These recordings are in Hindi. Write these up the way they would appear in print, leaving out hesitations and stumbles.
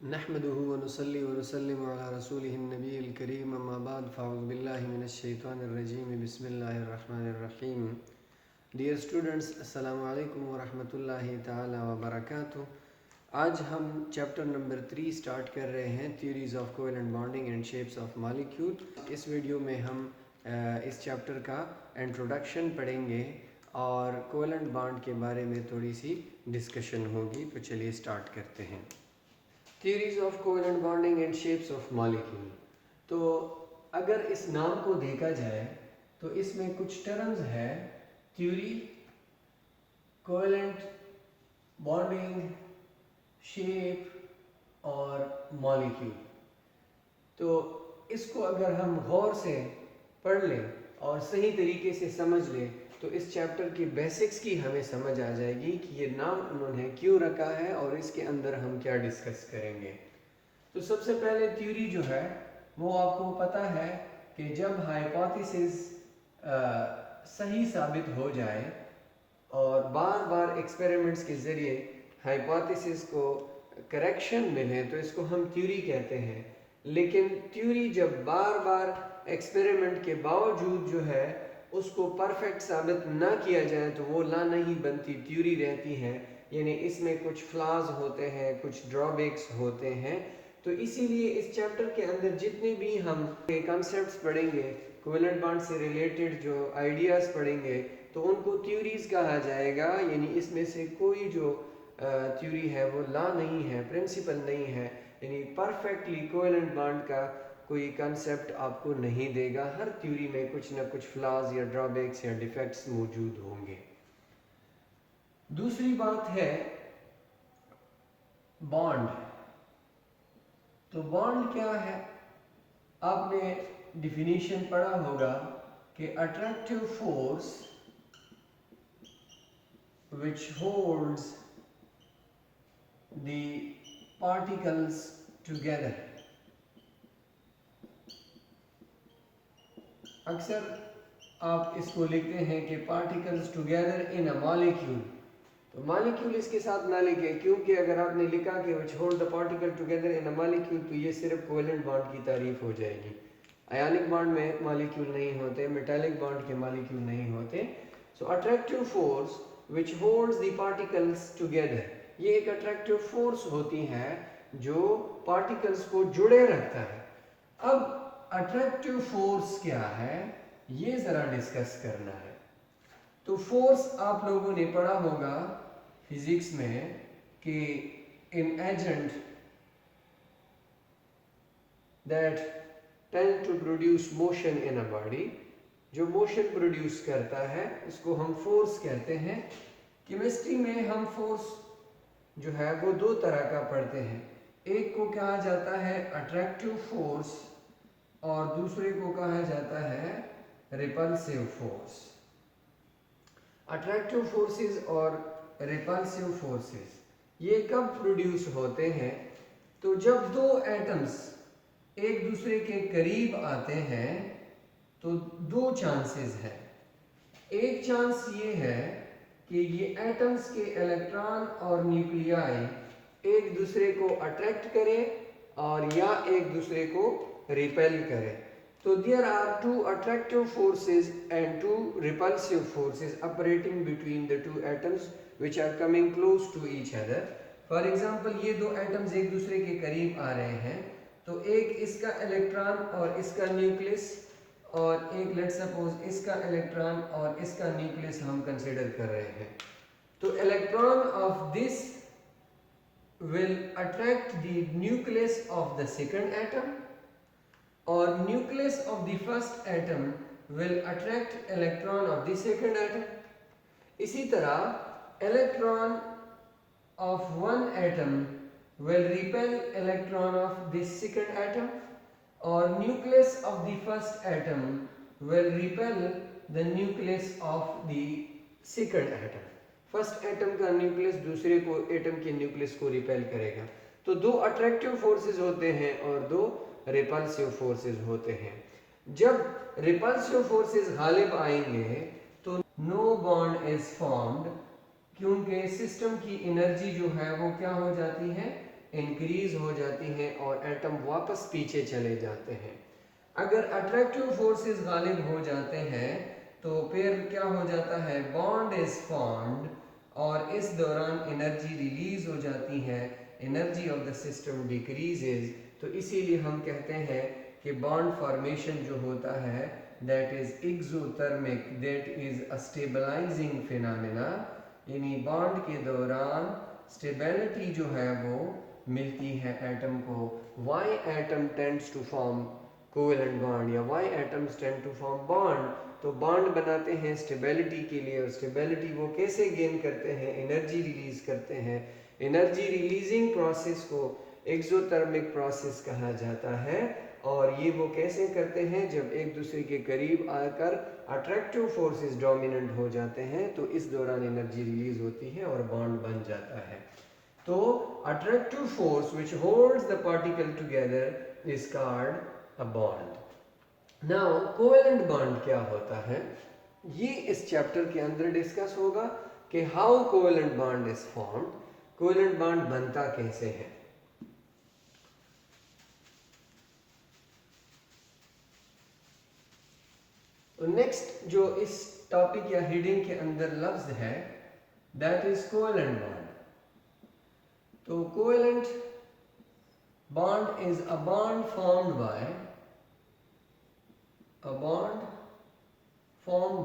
नहमदुहु व नुसल्ली व नुसल्लिमु अला रसूलिहिन नबील करीम अम्मा बाद फ़अऊज़ु बिल्लाहि मिनश शैतानिर रजीम बिस्मिल्लाहिर रहमानिर रहीम। डियर स्टूडेंट्स, अस्सलामु अलैकुम व रहमतुल्लाहि ताला व बरकातुहू। आज हम चैप्टर नंबर 3 स्टार्ट कर रहे हैं, theories of covalent bonding and shapes of molecule. इस वीडियो में हम इस चैप्टर का इंट्रोडक्शन पढ़ेंगे और कोवेलेंट बॉन्ड के बारे में थोड़ी सी डिस्कशन होगी। तो चलिए स्टार्ट करते हैं। Theories of covalent bonding and shapes of molecule. तो अगर इस नाम को देखा जाए तो इसमें कुछ टर्म्स है, थ्योरी, कोवेलेंट बॉन्डिंग, शेप और मॉलिक्यूल। तो इसको अगर हम गौर से पढ़ लें और सही तरीके से समझ लें तो इस चैप्टर की बेसिक्स की हमें समझ आ जाएगी कि ये नाम उन्होंने क्यों रखा है और इसके अंदर हम क्या डिस्कस करेंगे। तो सबसे पहले थ्योरी जो है वो आपको पता है कि जब हाइपोथेसिस सही साबित हो जाए और बार बार एक्सपेरिमेंट्स के ज़रिए हाइपोथेसिस को करेक्शन मिले तो इसको हम थ्योरी कहते हैं। लेकिन थ्योरी जब बार बार एक्सपेरिमेंट के बावजूद जो है उसको परफेक्ट साबित ना किया जाए तो वो ला नहीं बनती, थ्योरी रहती है। यानी इसमें कुछ फ्लॉज होते हैं, कुछ ड्रॉबैक्स होते हैं। तो इसीलिए इस चैप्टर के अंदर जितने भी हम कॉन्सेप्ट्स पढ़ेंगे, कोवेलेंट बॉन्ड से रिलेटेड जो आइडियाज़ पढ़ेंगे तो उनको थ्योरीज कहा जाएगा। यानी इसमें से कोई जो थ्योरी है वो ला नहीं है, प्रिंसिपल नहीं है। यानी परफेक्टली कोवेलेंट बॉन्ड का कोई कंसेप्ट आपको नहीं देगा। हर थ्योरी में कुछ ना कुछ फ्लॉज या ड्रॉबैक्स या डिफेक्ट्स मौजूद होंगे। दूसरी बात है बॉन्ड। तो बॉन्ड क्या है? आपने डिफिनीशन पढ़ा होगा कि attractive force which holds the particles together। अक्सर आप इसको लिखते हैं कि particles together in a molecule. तो मॉलिक्यूल इसके साथ ना लिखे, क्योंकि अगर आपने लिखा कि which hold the particle together in a molecule तो ये सिर्फ कोवेलेंट बॉन्ड की तारीफ हो जाएगी। आयनिक बॉन्ड में मॉलिक्यूल नहीं होते, मेटालिक बॉन्ड के मॉलिक्यूल नहीं होते। सो attractive force which holds the particles together, ये एक अट्रैक्टिव फोर्स होती है जो पार्टिकल्स को जुड़े रखता है। अब अट्रैक्टिव फोर्स क्या है ये जरा डिस्कस करना है। तो फोर्स आप लोगों ने पढ़ा होगा फिजिक्स में कि an agent that tend to produce motion in a body, जो मोशन प्रोड्यूस करता है उसको हम फोर्स कहते हैं। केमिस्ट्री में हम फोर्स जो है वो दो तरह का पढ़ते हैं। एक को कहा जाता है अट्रैक्टिव फोर्स और दूसरे को कहा जाता है रिपल्सिव फोर्स। अट्रैक्टिव फोर्सेस और रिपल्सिव फोर्सेस ये कब प्रोड्यूस होते हैं? तो जब दो एटम्स एक दूसरे के करीब आते हैं तो दो चांसेस हैं। एक चांस ये है कि ये एटम्स के इलेक्ट्रॉन और न्यूक्लियाई एक दूसरे को अट्रैक्ट करें और या एक दूसरे को रिपेल करें। तो there are two attractive forces and two repulsive forces operating between the two atoms which are coming close to each other. For example ये दो एटम्स एक दूसरे के करीब आ रहे हैं तो एक इसका इलेक्ट्रॉन और इसका न्यूक्लियस और एक लेट्स सपोज इसका इलेक्ट्रॉन और इसका न्यूक्लियस हम कंसीडर कर रहे हैं। तो electron of this will attract the nucleus of the second atom or nucleus of the first atom will attract electron of the second atom। इसी तरह electron of one atom will repel electron of this second atom or nucleus of the first atom will repel the nucleus of the second atom। First atom का न्यूक्लियस दूसरे को एटम के न्यूक्लियस को रिपेल करेगा। तो दो अट्रैक्टिव फोर्सेस होते हैं और दो रिपल्सिव फोर्सेस होते हैं। जब रिपल्सिव फोर्सेस गालिब आएंगे तो नो बॉन्ड इज फॉर्म्ड, क्योंकि सिस्टम की एनर्जी जो है वो क्या हो जाती है, इंक्रीज हो जाती है और एटम वापस पीछे चले जाते हैं। अगर अट्रैक्टिव फोर्सेस गालिब हो जाते हैं तो फिर क्या हो जाता है, बॉन्ड इज फॉर्म्ड और इस दौरान एनर्जी रिलीज हो जाती है, energy of the system decreases. तो इसीलिए हम कहते हैं कि बॉन्ड फॉर्मेशन जो होता है that is exothermic, that is a stabilising phenomena, यानी बॉन्ड के दौरान स्टेबिलिटी जो है वो मिलती है एटम को। Why atom tends to form covalent bond या why atoms tend to form bond, तो बॉन्ड बनाते हैं स्टेबिलिटी के लिए, और स्टेबिलिटी वो कैसे गेन करते हैं, एनर्जी रिलीज करते हैं। एनर्जी रिलीजिंग प्रोसेस को एक्सोथर्मिक प्रोसेस कहा जाता है, और ये वो कैसे करते हैं, जब एक दूसरे के करीब आकर अट्रैक्टिव फोर्सेस डोमिनेंट हो जाते हैं तो इस दौरान एनर्जी रिलीज होती है और बॉन्ड बन जाता है। तो attractive force which holds the particle together is called a bond. Now covalent bond क्या होता है, ये इस चैप्टर के अंदर डिस्कस होगा कि how covalent bond is formed, covalent bond बनता कैसे है। तो नेक्स्ट जो इस टॉपिक या हेडिंग के अंदर लफ्ज है दैट इज कोवेलेंट बॉन्ड। तो covalent bond is a bond formed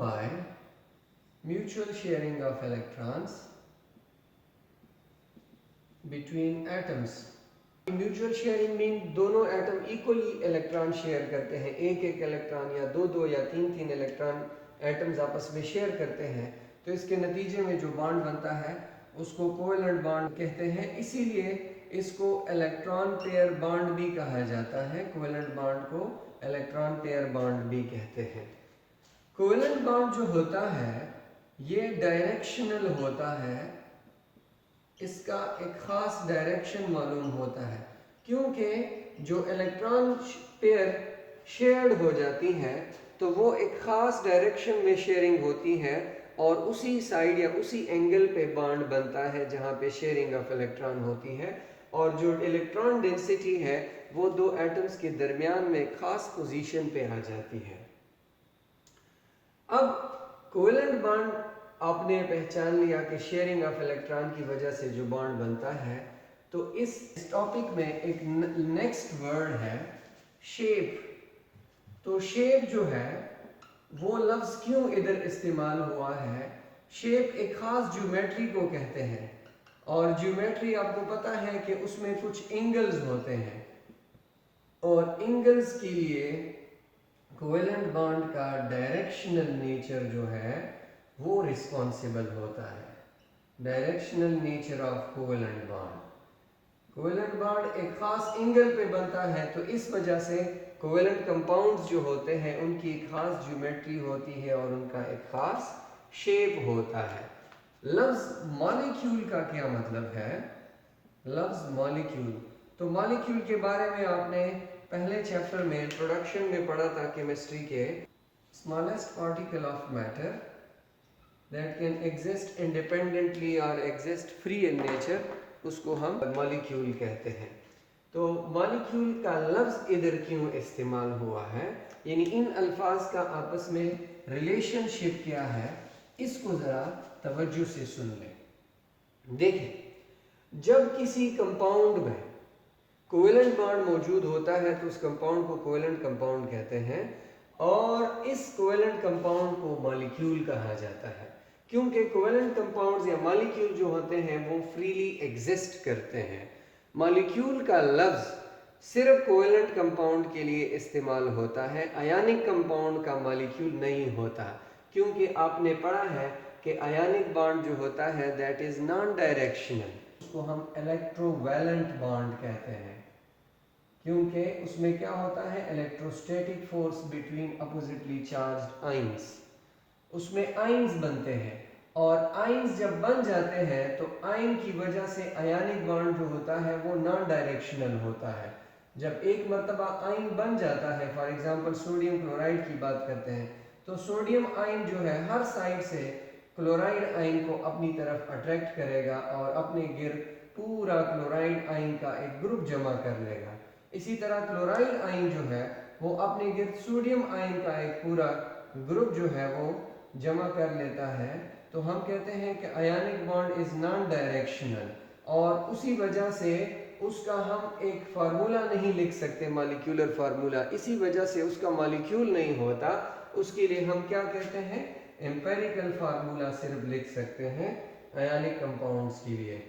by mutual sharing of electrons between atoms. Mutual sharing mean दोनों एटम इक्वली इलेक्ट्रॉन शेयर करते हैं, एक एक इलेक्ट्रॉन या दो दो या तीन तीन इलेक्ट्रॉन एटम्स आपस में शेयर करते हैं। तो इसके नतीजे में जो बॉन्ड बनता है उसको कोवेलेंट बॉन्ड कहते हैं। इसीलिए इसको इलेक्ट्रॉन पेयर बॉन्ड भी कहा जाता है, कोवेलेंट बॉन्ड को इलेक्ट्रॉन पेयर बॉन्ड भी कहते हैं। कोवेलेंट बॉन्ड जो होता है ये डायरेक्शनल होता है, इसका एक खास डायरेक्शन मालूम होता है, क्योंकि जो इलेक्ट्रॉन पेयर शेयर्ड हो जाती हैं तो वो एक खास डायरेक्शन में शेयरिंग होती है और उसी साइड या उसी एंगल पे बॉन्ड बनता है जहाँ पे शेयरिंग ऑफ इलेक्ट्रॉन होती है, और जो इलेक्ट्रॉन डेंसिटी है वो दो एटम्स के दरमियान में खास पोजीशन पे आ जाती है। अब कोवेलेंट बॉन्ड आपने पहचान लिया कि शेयरिंग ऑफ इलेक्ट्रॉन की वजह से जो बॉन्ड बनता है, तो इस टॉपिक में एक नेक्स्ट वर्ड है शेप। तो शेप जो है वो लफ्ज क्यों इधर इस्तेमाल हुआ है, शेप एक खास ज्योमेट्री को कहते हैं, और ज्योमेट्री आपको पता है कि उसमें कुछ एंगल्स होते हैं, और एंगल्स के लिए कोवेलेंट बॉन्ड का डायरेक्शनल नेचर जो है वो रिस्पॉन्सिबल होता है। Directional nature of covalent bond, covalent bond एक खास एंगल पे बनता है, तो इस वजह से कोवेलेंट कंपाउंड्स जो होते हैं उनकी एक खास ज्योमेट्री होती है और उनका एक खास शेप होता है। लफ्ज मॉलिक्यूल का क्या मतलब है, लफ्ज मॉलिक्यूल, तो मॉलिक्यूल के बारे में आपने पहले चैप्टर में इंट्रोडक्शन में पढ़ा था केमिस्ट्री के, smallest particle of matter that can exist independently or exist free in nature, उसको हम मॉलिक्यूल कहते हैं। तो मॉलिक्यूल का लफ्ज इधर क्यों इस्तेमाल हुआ है, यानी इन अल्फाज का आपस में रिलेशनशिप क्या है, इसको ज़रा तवज्जो से सुन लें। देखें, जब किसी कंपाउंड में कोवेलेंट बॉन्ड मौजूद होता है तो उस कंपाउंड को कोवेलेंट कंपाउंड कहते हैं, और इस कोवेलेंट कंपाउंड को मॉलिक्यूल कहा जाता है, क्योंकि कोवेलेंट कंपाउंड्स या मॉलिक्यूल जो होते हैं वो फ्रीली एग्जिस्ट करते हैं। मॉलिक्यूल का लफ्ज सिर्फ कोवेलेंट कंपाउंड के लिए इस्तेमाल होता है, आयनिक कंपाउंड का मॉलिक्यूल नहीं होता, क्योंकि आपने पढ़ा है कि आयनिक बॉन्ड जो होता है दैट इज नॉन डायरेक्शनल, उसको हम इलेक्ट्रोवैलेंट बॉन्ड कहते हैं, क्योंकि उसमें क्या होता है, electrostatic force between oppositely charged ions, उसमें आयंस बनते हैं और आयन्स जब बन जाते हैं तो आयन की वजह से आयनिक बॉन्ड जो होता है वो नॉन डायरेक्शनल होता है। जब एक मर्तबा आयन बन जाता है, फॉर एग्जांपल सोडियम क्लोराइड की बात करते हैं, तो सोडियम आयन जो है हर साइड से क्लोराइड आयन को अपनी तरफ अट्रैक्ट करेगा और अपने गिर्द पूरा क्लोराइड आयन का एक ग्रुप जमा कर लेगा। इसी तरह क्लोराइड आयन जो है वो अपने गिर्द सोडियम आयन का एक पूरा ग्रुप जो है वो जमा कर लेता है। तो हम कहते हैं कि ionic bond is non directional, और उसी वजह से उसका हम एक फार्मूला नहीं लिख सकते, मॉलिक्यूलर फार्मूला, इसी वजह से उसका मॉलिक्यूल नहीं होता। उसके लिए हम क्या कहते हैं, एम्पेरिकल फार्मूला सिर्फ लिख सकते हैं आयनिक कंपाउंड्स के लिए।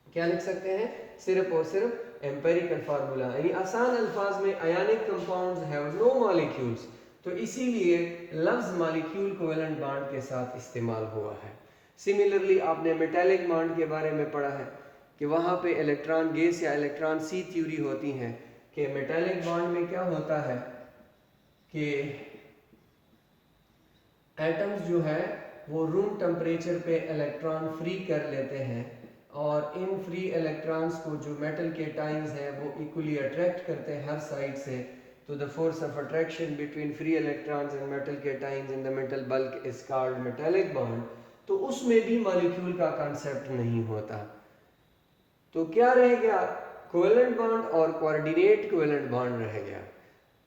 क्या लिख सकते हैं, सिर्फ और सिर्फ एम्पेरिकल फार्मूला, यानी आसान अल्फाज में ionic compounds have no molecules, तो इसीलिए लफ्ज मॉलिक्यूल कोवेलेंट बॉन्ड के साथ इस्तेमाल हुआ है। सिमिलरली आपने मेटालिक बॉन्ड के बारे में पढ़ा है कि वहाँ पे इलेक्ट्रॉन गैस या इलेक्ट्रॉन सी थ्योरी होती है कि मेटालिक बॉन्ड में क्या होता है कि एटम्स जो है वो रूम टेम्परेचर पे इलेक्ट्रॉन फ्री कर लेते हैं, और इन फ्री इलेक्ट्रॉन्स को जो मेटल के टाइम्स हैं वो इक्वली अट्रैक्ट करते हैं हर साइड से। तो the force of attraction between free electrons and metal के टाइम्स in the metal bulk is called metallic bond. तो उसमें भी मॉलिक्यूल का कंसेप्ट नहीं होता। तो क्या रह गया, कोवेलेंट बॉन्ड और कोऑर्डिनेट कोवेलेंट बॉन्ड रह गया।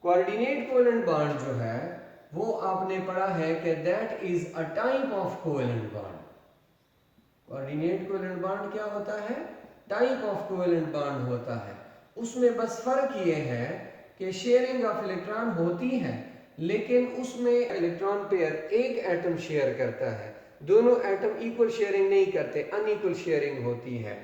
कोऑर्डिनेट कोवेलेंट बॉन्ड जो है वो आपने पढ़ा है कि that is a type of covalent bond. Coordinate covalent bond क्या होता है, टाइप ऑफ कोवेलेंट बॉन्ड होता है। उसमें बस फर्क ये है कि शेयरिंग ऑफ इलेक्ट्रॉन होती है, लेकिन उसमें इलेक्ट्रॉन पेयर एक एटम शेयर करता है, दोनों एटम इक्वल शेयरिंग नहीं करते, अनइक्वल शेयरिंग होती है।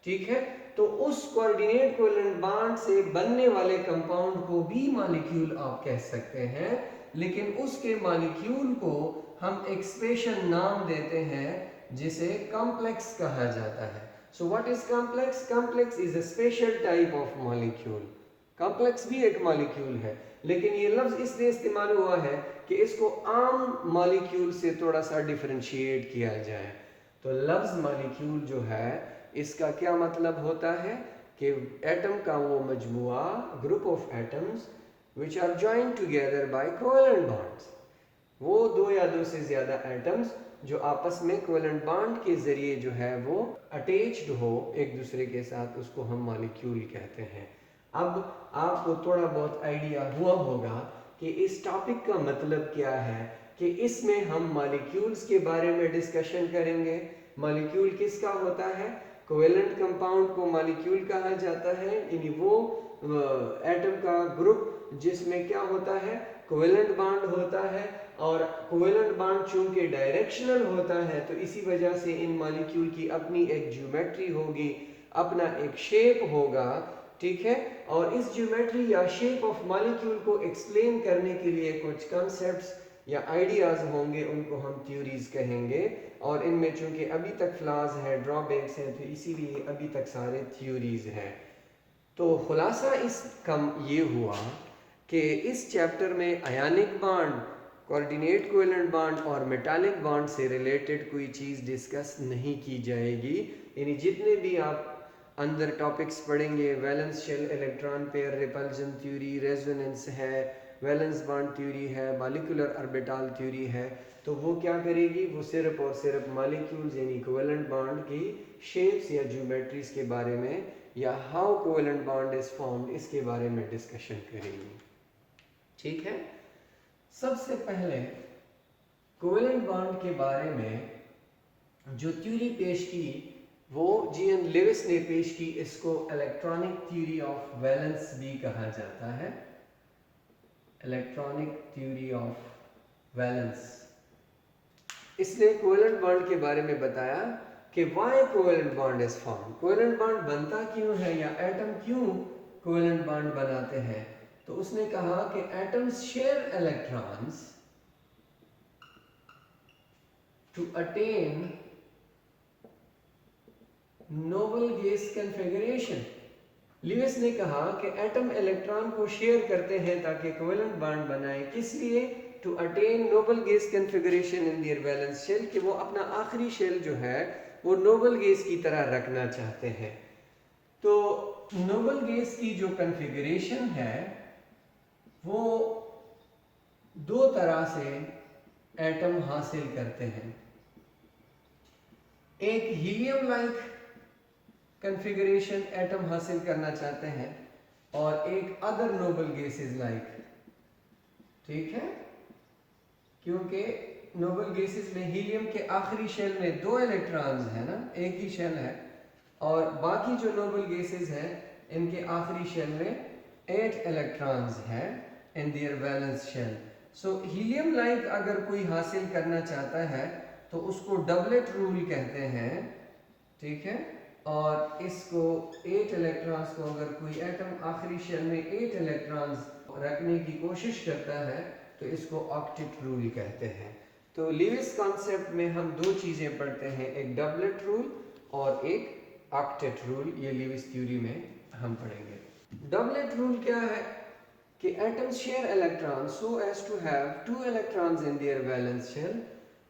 ठीक है, तो उस कोऑर्डिनेट कोवेलेंट बॉन्ड से बनने वाले कंपाउंड को भी मॉलिक्यूल आप कह सकते हैं, लेकिन उसके मॉलिक्यूल को हम एक स्पेशल नाम देते हैं जिसे कॉम्प्लेक्स कहा जाता है। So what is complex? Complex is a special type of molecule. Complex भी एक मॉलिक्यूल है, लेकिन ये लफ्ज इसलिए इस्तेमाल हुआ है कि इसको आम मॉलिक्यूल से थोड़ा सा डिफरेंशिएट किया जाए। तो लफ्ज मॉलिक्यूल जो है इसका क्या मतलब होता है कि एटम का वो मजमुआ, group of atoms which are joined together by covalent bonds, वो दो या दो से ज्यादा एटम्स जो आपस में कोवेलेंट बॉन्ड के जरिए जो है वो अटैच्ड हो एक दूसरे के साथ, उसको हम मॉलिक्यूल कहते हैं। अब आपको थोड़ा बहुत आइडिया हुआ होगा कि इस टॉपिक का मतलब क्या है, कि इसमें हम मॉलिक्यूल्स के बारे में डिस्कशन करेंगे। मॉलिक्यूल किसका होता है? कोवेलेंट कंपाउंड को मॉलिक्यूल कहा जाता है, यानी वो एटम का ग्रुप जिसमें क्या होता है, कोवेलेंट बॉन्ड होता है, और कोवेलेंट बॉन्ड चूंकि डायरेक्शनल होता है तो इसी वजह से इन मॉलिक्यूल की अपनी एक ज्योमेट्री होगी, अपना एक शेप होगा। ठीक है, और इस ज्योमेट्री या शेप ऑफ मॉलिक्यूल को एक्सप्लेन करने के लिए कुछ कॉन्सेप्ट्स या आइडियाज होंगे, उनको हम थ्योरीज कहेंगे, और इनमें चूंकि अभी तक फ्लॉज है, ड्रॉबैक्स हैं, तो इसीलिए अभी तक सारे थ्योरीज हैं। तो खुलासा इसका ये हुआ कि इस चैप्टर में ionic bond, coordinate covalent bond और मेटालिक बॉन्ड से रिलेटेड कोई चीज़ डिस्कस नहीं की जाएगी। यानी जितने भी आप अंदर टॉपिक्स पढ़ेंगे, valence shell electron pair repulsion theory, resonance है, वैलेंस बॉन्ड थ्योरी है, मॉलिक्यूलर ऑर्बिटल थ्योरी है, तो वो क्या करेगी, वो सिर्फ और सिर्फ मॉलिक्यूल्स यानी कोवेलेंट बॉन्ड की शेप्स या ज्योमेट्रीज के बारे में, या how covalent bond is formed, इसके बारे में डिस्कशन करेंगे। ठीक है, सबसे पहले कोवेलेंट बॉन्ड के बारे में जो थ्योरी पेश की वो जी.एन. लेविस ने पेश की। इसको इलेक्ट्रॉनिक थ्योरी ऑफ वैलेंस भी कहा जाता है, इलेक्ट्रॉनिक थ्योरी ऑफ वैलेंस। इसने कोवेलेंट बॉन्ड के बारे में बताया कि why covalent bond is form, covalent bond बनता क्यों है, या एटम क्यों कोवेलेंट बॉन्ड बनाते हैं। तो उसने कहा कि atoms share electrons to attain noble gas configuration. Lewis ने कहा कि एटम इलेक्ट्रॉन को शेयर करते हैं ताकि कोवेलेंट बॉन्ड बनाए, किस लिए, to attain noble gas configuration in their valence shell, कि वो अपना आखिरी शेल जो है वो नोबल गैस की तरह रखना चाहते हैं। तो नोबल गैस की जो कन्फिगरेशन है वो दो तरह से एटम हासिल करते हैं। एक हीलियम लाइक कन्फिगरेशन एटम हासिल करना चाहते हैं और एक अदर नोबल गैसेस लाइक, ठीक है, क्योंकि नोबल गैसेस में हीलियम के आखिरी शेल में 2 इलेक्ट्रॉन्स है ना, एक ही शेल है, और बाकी जो नोबल गैसेस हैं इनके आखिरी शेल में 8 इलेक्ट्रॉन्स हैं in their valence shell. So helium like अगर कोई हासिल करना चाहता है तो उसको डबलेट रूल कहते हैं, ठीक है, और इसको 8 इलेक्ट्रॉन्स को अगर कोई एटम आखिरी शेल में 8 इलेक्ट्रॉन्स रखने की कोशिश करता है तो इसको ऑक्टेट रूल कहते हैं। तो लीविस कॉन्सेप्ट में हम दो चीज़ें पढ़ते हैं, एक डबलेट रूल और एक ऑक्टेट रूल, ये लीविस थ्योरी में हम पढ़ेंगे। डबलेट रूल क्या है कि atoms share electron so as to have 2 electrons in their valence shell,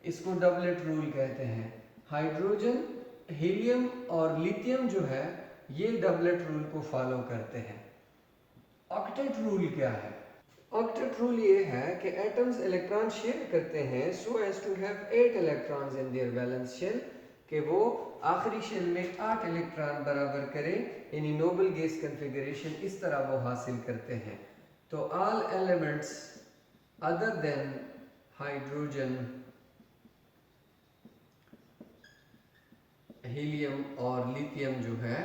इसको डबलेट रूल कहते हैं। हाइड्रोजन, हीलियम और लिथियम जो है ये डबलेट रूल को फॉलो करते हैं। ऑक्टेट रूल क्या है? ऑक्टेट रूल ये है कि एटम्स इलेक्ट्रॉन शेयर करते हैं so as to have 8 electrons in their valence shell, कि वो आखिरी शेल में 8 इलेक्ट्रॉन बराबर करें, यानी नोबल गैस कन्फिगरेशन इस तरह वो हासिल करते हैं। तो all elements other than hydrogen, helium और लिथियम जो है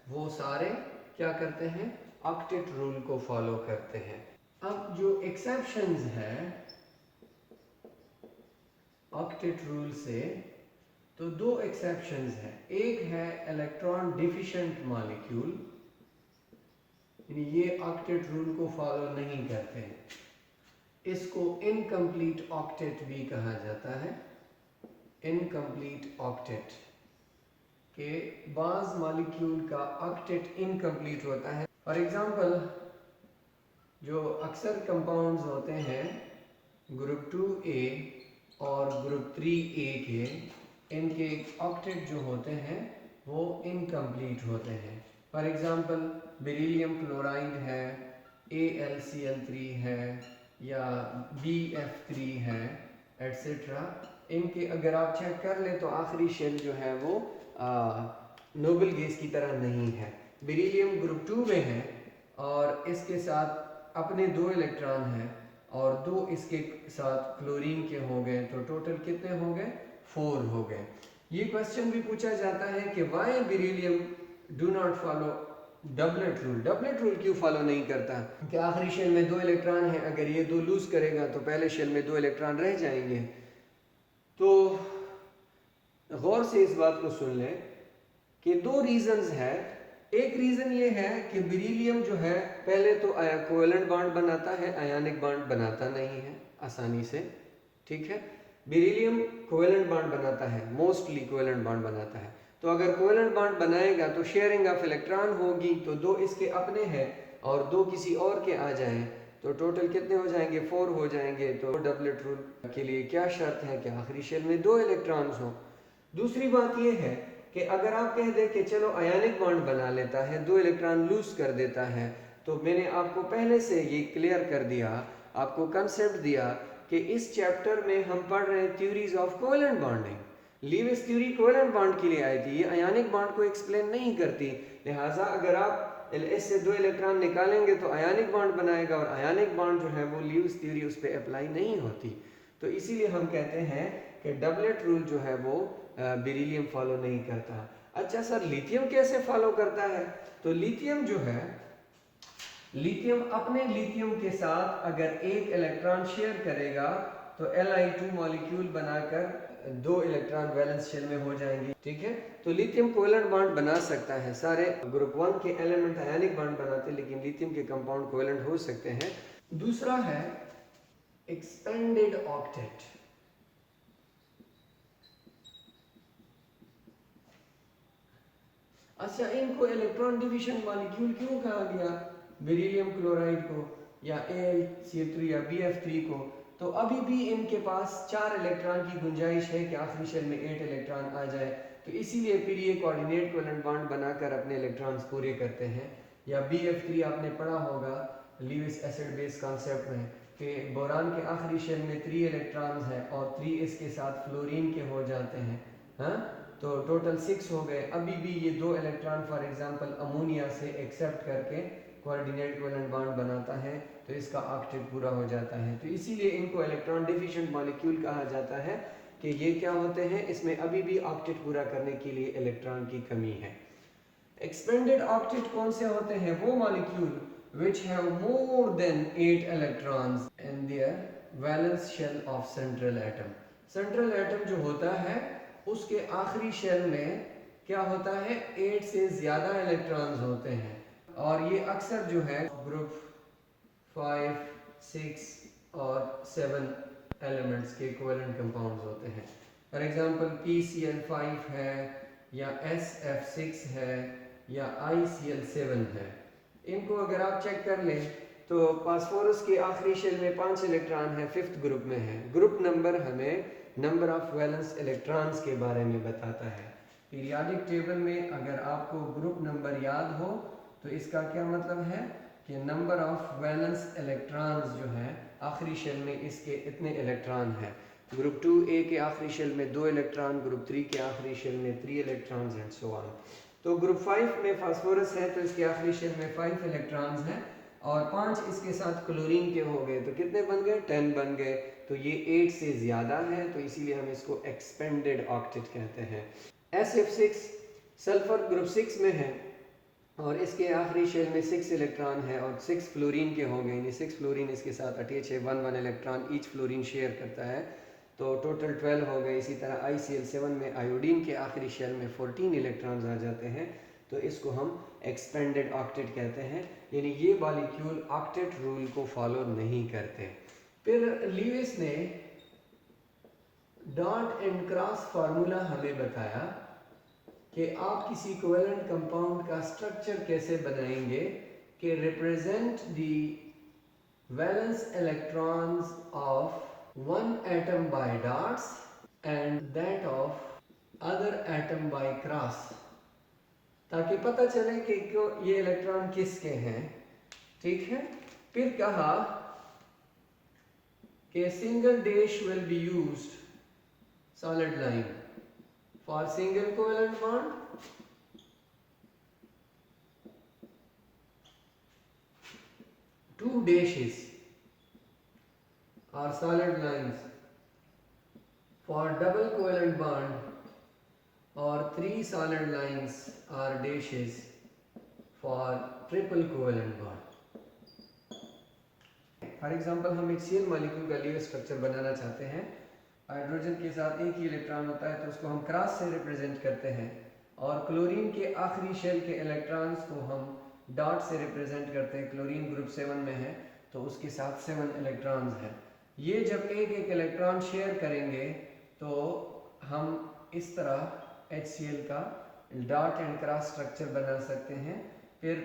वो सारे क्या करते हैं? ऑक्टेट रूल को फॉलो करते हैं। अब जो एक्सेप्शंस है ऑक्टेट रूल से, तो दो एक्सेप्शंस हैं। एक है इलेक्ट्रॉन डिफिशिएंट मॉलिक्यूल, ये ऑक्टेट रूल को फॉलो नहीं करते हैं, इसको इनकम्प्लीट ऑक्टेट भी कहा जाता है। इनकम्प्लीट ऑक्टेट के बाज मॉलिक्यूल का ऑक्टेट इनकम्प्लीट होता है। फॉर एग्जांपल जो अक्सर कंपाउंड्स होते हैं ग्रुप 2A और ग्रुप 3A के, इनके ऑक्टेट जो होते हैं वो इनकम्प्लीट होते हैं। फॉर एग्जांपल बेरिलियम क्लोराइड है, AlCl3 है या BF3 है एट्सेट्रा, इनके अगर आप चेक कर ले तो आखिरी शेल जो है वो नोबल गैस की तरह नहीं है। बेरिलियम ग्रुप 2 में है और इसके साथ अपने 2 इलेक्ट्रॉन हैं और 2 इसके साथ क्लोरीन के हो गए, तो टोटल कितने हो गए? 4 हो गए। ये क्वेश्चन भी पूछा जाता है कि why beryllium do not follow doublet rule, doublet rule क्यों फॉलो नहीं करता? कि आखिरी शेल में 2 इलेक्ट्रॉन हैं, अगर ये 2 लूज करेगा तो पहले शेल में 2 इलेक्ट्रॉन रह जाएंगे। तो गौर से इस बात को सुन लें कि 2 रीजंस है। एक रीजन ये है कि बेरिलियम जो है पहले तो कोवेलेंट बॉन्ड बनाता है, आयनिक बॉन्ड बनाता नहीं है आसानी से, ठीक है। बेरिलियम कोवेलेंट बॉन्ड बनाता है, मोस्टली कोवेलेंट बॉन्ड बनाता है, तो अगर कोवेलेंट बॉन्ड बनाएगा तो शेयरिंग ऑफ इलेक्ट्रॉन होगी, तो 2 इसके अपने हैं और 2 किसी और के आ जाएं तो टोटल कितने हो जाएंगे? 4 हो जाएंगे। तो डबलेट रूल के लिए क्या शर्त है कि आखिरी शेल में 2 इलेक्ट्रॉन्स हों। दूसरी बात यह है कि अगर आप कह दें कि चलो आयनिक बॉन्ड बना लेता है, 2 इलेक्ट्रॉन लूज कर देता है, तो मैंने आपको पहले से ये क्लियर कर दिया, आपको कंसेप्ट दिया कि इस चैप्टर में हम पढ़ रहे हैं theories of covalent bonding. Lewis theory covalent bond के लिए आई थी, ये आयनिक बॉन्ड को एक्सप्लेन नहीं करती। लिहाजा अगर आप इससे 2 इलेक्ट्रॉन निकालेंगे तो आयनिक बॉन्ड बनाएगा और आयनिक बॉन्ड जो है वो लीविस थ्योरी उस पर अप्लाई नहीं होती। तो इसीलिए हम कहते हैं कि डबलेट रूल जो है वो बेरिलियम फॉलो नहीं करता। अच्छा सर, लिथियम कैसे फॉलो करता है? तो लिथियम जो है, लिथियम अपने लिथियम के साथ अगर 1 इलेक्ट्रॉन शेयर करेगा तो Li2 मॉलिक्यूल बनाकर 2 इलेक्ट्रॉन वैलेंस शेल में हो जाएंगे, ठीक है। तो लिथियम कोवेलेंट बॉन्ड बना सकता है। सारे ग्रुप 1 के एलिमेंट आयनिक बॉन्ड बनाते हैं, लेकिन लिथियम के कंपाउंड कोवेलेंट हो सकते हैं। दूसरा है एक्सपेंडेड ऑक्टेट। अच्छा, इनको इलेक्ट्रॉन डिफिशिएंट मॉलिक्यूल क्यों कहा गया बेरिलियम क्लोराइड को या AlCl3 या BF3 को? तो अभी भी इनके पास 4 इलेक्ट्रॉन की गुंजाइश है कि आखिरी शेल में 8 इलेक्ट्रॉन आ जाए। तो इसीलिए फिर ये कोऑर्डिनेट कोवेलेंट बॉन्ड बनाकर अपने इलेक्ट्रॉन्स पूरे करते हैं। या BF3 आपने पढ़ा होगा लीविस एसिड बेस कॉन्सेप्ट में कि बोरान के आखिरी शेल में 3 इलेक्ट्रॉन्स हैं और 3 इसके साथ फ्लोरीन के हो जाते हैं। हाँ, तो टोटल 6 हो गए। अभी भी ये 2 इलेक्ट्रॉन फॉर एग्जांपल अमोनिया से एक्सेप्ट करके कोऑर्डिनेट कोवेलेंट बॉन्ड बनाता है, तो इसका ऑक्टेट पूरा हो जाता है। तो इसीलिए इनको इलेक्ट्रॉन डिफिशिएंट मॉलिक्यूल कहा जाता है कि ये क्या होते हैं, इसमें अभी भी ऑक्टेट पूरा करने के लिए इलेक्ट्रॉन की कमी है। एक्सपेंडेड ऑक्टेट कौन से होते हैं? वो molecule which have more than 8 electrons in their valence shell of central atom. central atom जो होता है उसके आखिरी शेल में क्या होता है, 8 से ज़्यादा इलेक्ट्रॉन्स होते हैं। और ये अक्सर जो है ग्रुप 5, 6 और 7 एलिमेंट्स के कोवेलेंट कंपाउंड्स होते हैं। फॉर एग्जांपल PCl5 है या SF6 है या ICl7 है। इनको अगर आप चेक कर लें तो फास्फोरस के आखिरी शेल में 5 इलेक्ट्रॉन है, 5th ग्रुप में है। ग्रुप नंबर हमें नंबर ऑफ वैलेंस इलेक्ट्रॉन्स के बारे में बताता है। पीरियोडिक टेबल में अगर आपको ग्रुप नंबर याद हो तो इसका क्या मतलब है कि नंबर ऑफ वैलेंस इलेक्ट्रॉन्स जो है आखिरी शेल में इसके इतने इलेक्ट्रॉन हैं। ग्रुप 2A के आखिरी शेल में 2 इलेक्ट्रॉन, ग्रुप 3 के आखिरी शेल में 3 इलेक्ट्रॉन्स एंड सो ऑन। तो ग्रुप 5 में फास्फोरस है तो इसके आखिरी शेल में 5 इलेक्ट्रॉन्स हैं और 5 इसके साथ क्लोरीन के हो गए, तो कितने बन गए? 10 बन गए। तो ये 8 से ज़्यादा है, तो इसीलिए हम इसको एक्सपेंडेड ऑक्टेट कहते हैं। SF6 सल्फर ग्रुप 6 में है और इसके आखिरी शेल में 6 इलेक्ट्रॉन है और 6 फ्लोरीन के हो गए, यानी 6 फ्लोरीन इसके साथ अटैच है, 1 इलेक्ट्रॉन ईच फ्लोरीन शेयर करता है, तो टोटल 12 हो गए। इसी तरह ICl7 में आयोडीन के आखिरी शेल में 14 इलेक्ट्रॉन्स आ जाते हैं, तो इसको हम एक्सपेंडेड ऑक्टेट कहते हैं, यानी ये मॉलिक्यूल ऑक्टेट रूल को फॉलो नहीं करते। फिर लीविस ने डॉट एंड क्रॉस फार्मूला हमें बताया कि आप किसी कोवेलेंट कंपाउंड का स्ट्रक्चर कैसे बनाएंगे कि represent the valence electrons of one atom by dots and that of other atom by cross, ताकि पता चले कि क्यों ये इलेक्ट्रॉन किसके हैं। ठीक है, फिर कहा कि single dash will be used solid line for single covalent bond, two dashes are solid lines for double covalent bond or 3 solid lines are dashes for triple covalent bond। For example हम एक CL मॉलिक्यूल का लीविस स्ट्रक्चर बनाना चाहते हैं। हाइड्रोजन के साथ एक ही इलेक्ट्रॉन होता है तो उसको हम क्रॉस से रिप्रेजेंट करते हैं और क्लोरीन के आखिरी शेल के इलेक्ट्रॉन्स को हम डॉट से रिप्रेजेंट करते हैं। क्लोरीन ग्रुप 7 में है तो उसके साथ 7 इलेक्ट्रॉन्स हैं। ये जब एक एक इलेक्ट्रॉन शेयर करेंगे तो हम इस तरह HCl का डॉट एंड क्रॉस स्ट्रक्चर बना सकते हैं। फिर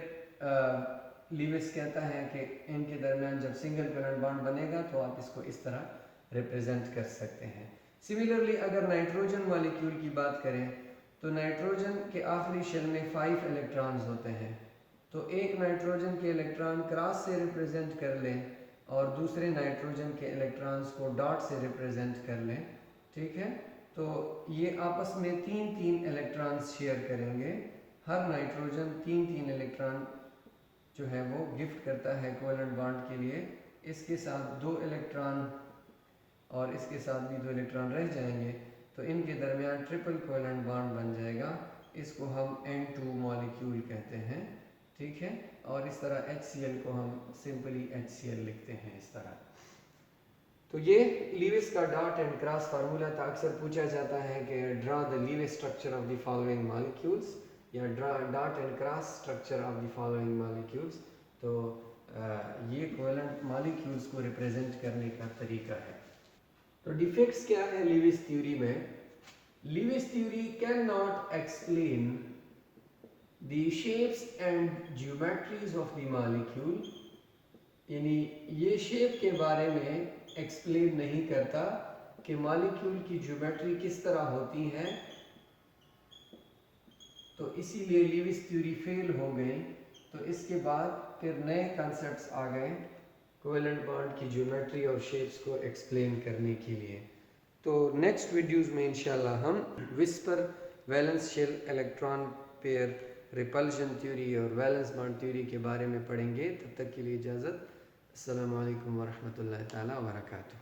लीविस कहता है कि इनके दरमियान जब सिंगल कोवेलेंट बॉन्ड बनेगा तो आप इसको इस तरह रिप्रेजेंट कर सकते हैं। सिमिलरली अगर नाइट्रोजन मॉलिक्यूल की बात करें तो नाइट्रोजन के आखिरी शेल में 5 इलेक्ट्रॉन्स होते हैं, तो एक नाइट्रोजन के इलेक्ट्रॉन क्रॉस से रिप्रेजेंट कर लें और दूसरे नाइट्रोजन के इलेक्ट्रॉन्स को डॉट से रिप्रेजेंट कर लें। ठीक है, तो ये आपस में 3-3 इलेक्ट्रॉन्स शेयर करेंगे। हर नाइट्रोजन 3-3 इलेक्ट्रॉन जो है वो गिफ्ट करता है कोवेलेंट बॉन्ड के लिए। इसके साथ 2 इलेक्ट्रॉन और इसके साथ भी 2 इलेक्ट्रॉन रह जाएंगे, तो इनके दरमियान ट्रिपल कोवेलेंट बॉन्ड बन जाएगा। इसको हम N2 मॉलिक्यूल कहते हैं। ठीक है, और इस तरह HCl को हम सिंपली HCl लिखते हैं इस तरह। तो ये लीविस का डॉट एंड क्रॉस फार्मूला था। अक्सर पूछा जाता है कि draw the Lewis structure of the following molecules या draw dot and cross structure of the following molecules. तो ये कोवेलेंट मॉलिक्यूल्स को रिप्रेजेंट करने का तरीका है। तो डिफेक्ट्स क्या है लीविस थ्योरी में? Lewis theory can not explain the shapes and geometries of the molecule यानी ये शेप के बारे में एक्सप्लेन नहीं करता कि मॉलिक्यूल की ज्योमेट्री किस तरह होती है। तो इसीलिए लीविस थ्योरी फेल हो गई। तो इसके बाद फिर नए कॉन्सेप्ट्स आ गए कोवेलेंट बॉन्ड की ज्योमेट्री और शेप्स को एक्सप्लेन करने के लिए। तो नेक्स्ट वीडियोस में इंशाल्लाह हम VSEPR, valence shell electron pair, repulsion theory और वैलेंस बॉन्ड थ्योरी के बारे में पढ़ेंगे। तब तक के लिए इजाज़त। अस्सलामु अलैकुम वरहमतुल्लाहि ताला व बरकातुहू।